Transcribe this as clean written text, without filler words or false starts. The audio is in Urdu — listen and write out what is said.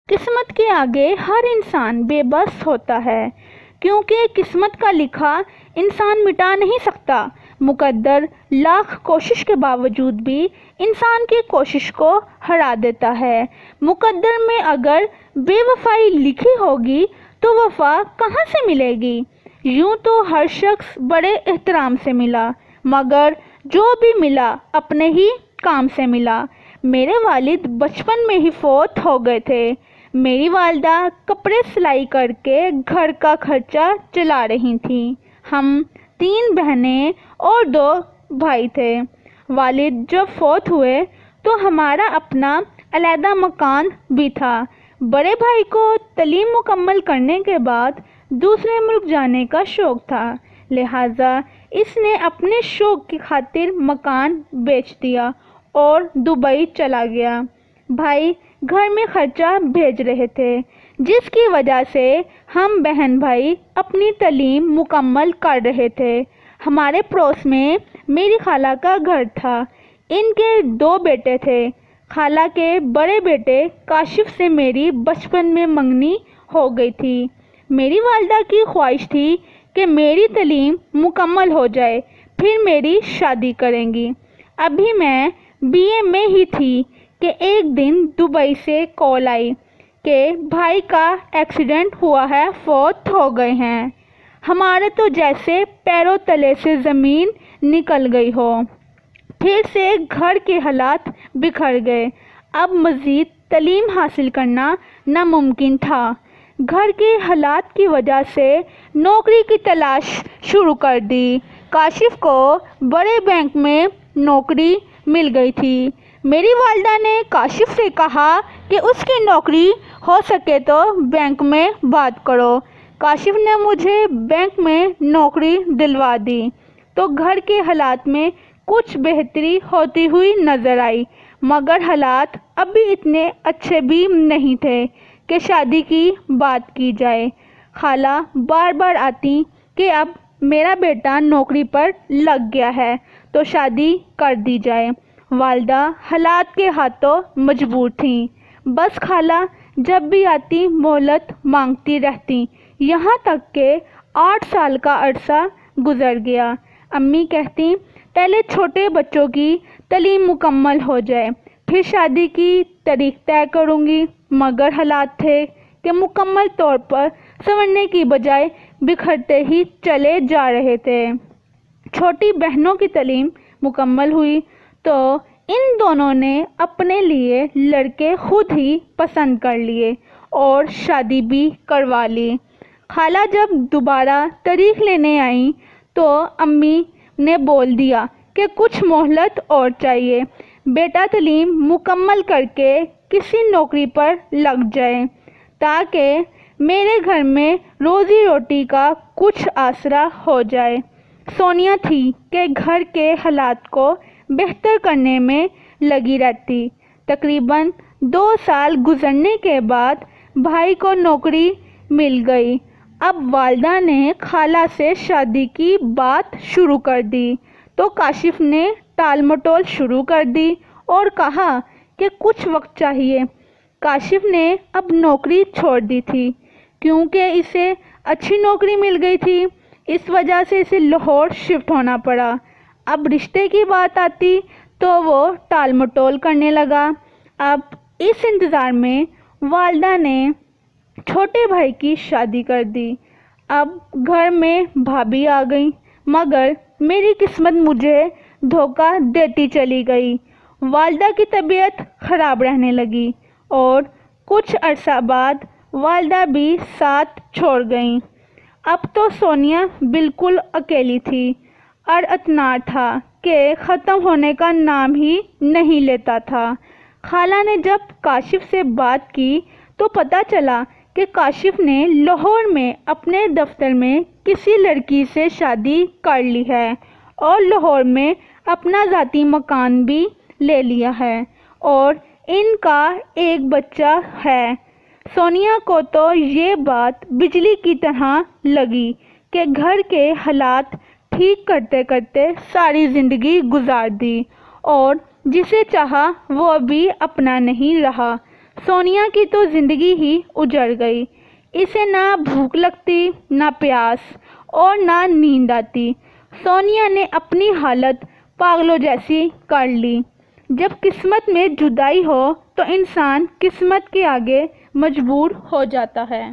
قسمت کے آگے ہر انسان بے بس ہوتا ہے، کیونکہ قسمت کا لکھا انسان مٹا نہیں سکتا۔ مقدر لاکھ کوشش کے باوجود بھی انسان کی کوشش کو ہرا دیتا ہے۔ مقدر میں اگر بے وفائی لکھی ہوگی تو وفا کہاں سے ملے گی؟ یوں تو ہر شخص بڑے احترام سے ملا، مگر جو بھی ملا اپنے ہی کام سے ملا۔ میرے والد بچپن میں ہی فوت ہو گئے تھے۔ میری والدہ کپڑے سلائی کر کے گھر کا خرچہ چلا رہی تھیں۔ ہم 3 بہنیں اور 2 بھائی تھے۔ والد جب فوت ہوئے تو ہمارا اپنا علیحدہ مکان بھی تھا۔ بڑے بھائی کو تعلیم مکمل کرنے کے بعد دوسرے ملک جانے کا شوق تھا، لہٰذا اس نے اپنے شوق کی خاطر مکان بیچ دیا اور دبئی چلا گیا۔ بھائی گھر میں خرچہ بھیج رہے تھے، جس کی وجہ سے ہم بہن بھائی اپنی تعلیم مکمل کر رہے تھے۔ ہمارے پڑوس میں میری خالہ کا گھر تھا۔ ان کے 2 بیٹے تھے۔ خالہ کے بڑے بیٹے کاشف سے میری بچپن میں منگنی ہو گئی تھی۔ میری والدہ کی خواہش تھی کہ میری تعلیم مکمل ہو جائے، پھر میری شادی کریں گی۔ ابھی میں BA میں ہی تھی کہ ایک دن دبئی سے کال آئی کہ بھائی کا ایکسیڈنٹ ہوا ہے، فوت ہو گئے ہیں۔ ہمارے تو جیسے پیروں تلے سے زمین نکل گئی ہو۔ پھر سے گھر کے حالات بگڑ گئے۔ اب مزید تعلیم حاصل کرنا ناممکن تھا۔ گھر کے حالات کی وجہ سے نوکری کی تلاش شروع کر دی۔ کاشف کو بڑے بینک میں نوکری مل گئی تھی۔ میری والدہ نے کاشف سے کہا کہ اس کی نوکری ہو سکے تو بینک میں بات کرو۔ کاشف نے مجھے بینک میں نوکری دلوا دی تو گھر کے حالات میں کچھ بہتری ہوتی ہوئی نظر آئی، مگر حالات ابھی اتنے اچھے بھی نہیں تھے کہ شادی کی بات کی جائے۔ خالہ بار بار آتی کہ اب میرا بیٹا نوکری پر لگ گیا ہے تو شادی کر دی جائے۔ والدہ حالات کے ہاتھوں مجبور تھیں۔ بس خالہ جب بھی آتی مہلت مانگتی رہتی، یہاں تک کہ 8 سال کا عرصہ گزر گیا۔ امی کہتی پہلے چھوٹے بچوں کی تعلیم مکمل ہو جائے، پھر شادی کی تاریخ طے کروں گی، مگر حالات تھے کہ مکمل طور پر سنورنے کی بجائے بکھرتے ہی چلے جا رہے تھے۔ چھوٹی بہنوں کی تعلیم مکمل ہوئی تو ان دونوں نے اپنے لیے لڑکے خود ہی پسند کر لیے اور شادی بھی کروا لی۔ خالہ جب دوبارہ تاریخ لینے آئیں تو امی نے بول دیا کہ کچھ مہلت اور چاہیے، بیٹا تعلیم مکمل کر کے کسی نوکری پر لگ جائے تاکہ میرے گھر میں روزی روٹی کا کچھ آسرا ہو جائے۔ سونیا تھی کہ گھر کے حالات کو بہتر کرنے میں لگی رہتی۔ تقریباً 2 سال گزرنے کے بعد بھائی کو نوکری مل گئی۔ اب والدہ نے خالہ سے شادی کی بات شروع کر دی تو کاشف نے ٹال مٹول شروع کر دی اور کہا کہ کچھ وقت چاہیے۔ کاشف نے اب نوکری چھوڑ دی تھی کیونکہ اسے اچھی نوکری مل گئی تھی، اس وجہ سے اسے لاہور شفٹ ہونا پڑا۔ اب رشتے کی بات آتی تو وہ ٹال مٹول کرنے لگا۔ اب اس انتظار میں والدہ نے چھوٹے بھائی کی شادی کر دی۔ اب گھر میں بھابھی آ گئی، مگر میری قسمت مجھے دھوکہ دیتی چلی گئی۔ والدہ کی طبیعت خراب رہنے لگی اور کچھ عرصہ بعد والدہ بھی ساتھ چھوڑ گئیں۔ اب تو سونیا بالکل اکیلی تھی اور اتنار تھا کہ ختم ہونے کا نام ہی نہیں لیتا تھا۔ خالہ نے جب کاشف سے بات کی تو پتہ چلا کہ کاشف نے لاہور میں اپنے دفتر میں کسی لڑکی سے شادی کر لی ہے اور لاہور میں اپنا ذاتی مکان بھی لے لیا ہے اور ان کا ایک بچہ ہے۔ سونیا کو تو یہ بات بجلی کی طرح لگی کہ گھر کے حالات ٹھیک کرتے کرتے ساری زندگی گزار دی اور جسے چاہا وہ بھی اپنا نہیں رہا۔ سونیا کی تو زندگی ہی اجڑ گئی۔ اسے نہ بھوک لگتی، نہ پیاس اور نہ نیند آتی۔ سونیا نے اپنی حالت پاگلوں جیسی کر لی۔ جب قسمت میں جدائی ہو تو انسان قسمت کے آگے مجبور ہو جاتا ہے۔